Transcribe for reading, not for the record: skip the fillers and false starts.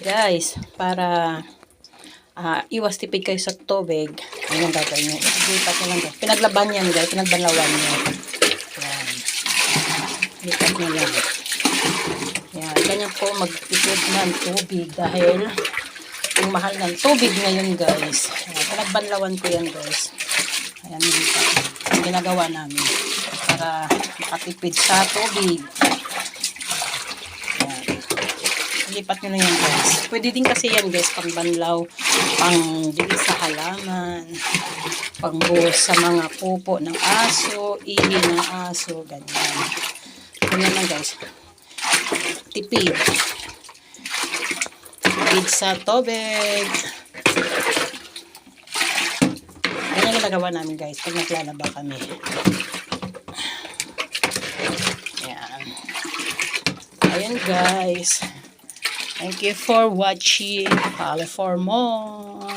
Guys, para iwas tipid kayo sa tubig, ayun gagawin nyo. Lipat nyo lang guys. Pinaglaban yan guys, pinagbanlawan nyo. Yan. Lipat nyo lang. Yan, ganyan po magtipid ng tubig dahil ang mahal ng tubig ngayon guys. Yan, pinagbanlawan ko yan guys. Ayan, ang ginagawa namin para makatipid sa tubig. Lipat nyo na yan guys. Pwede din kasi yan guys, pang banlaw, pang dilis sa halaman, pang buhos sa mga pupo ng aso, ihi ng aso, ganyan. Ganyan na guys. Tipid. Tipid sa tubig. Ganyan ginagawa namin guys pag naglalaba kami. Ayan. Ayan guys. Thank you for watching. Follow for more.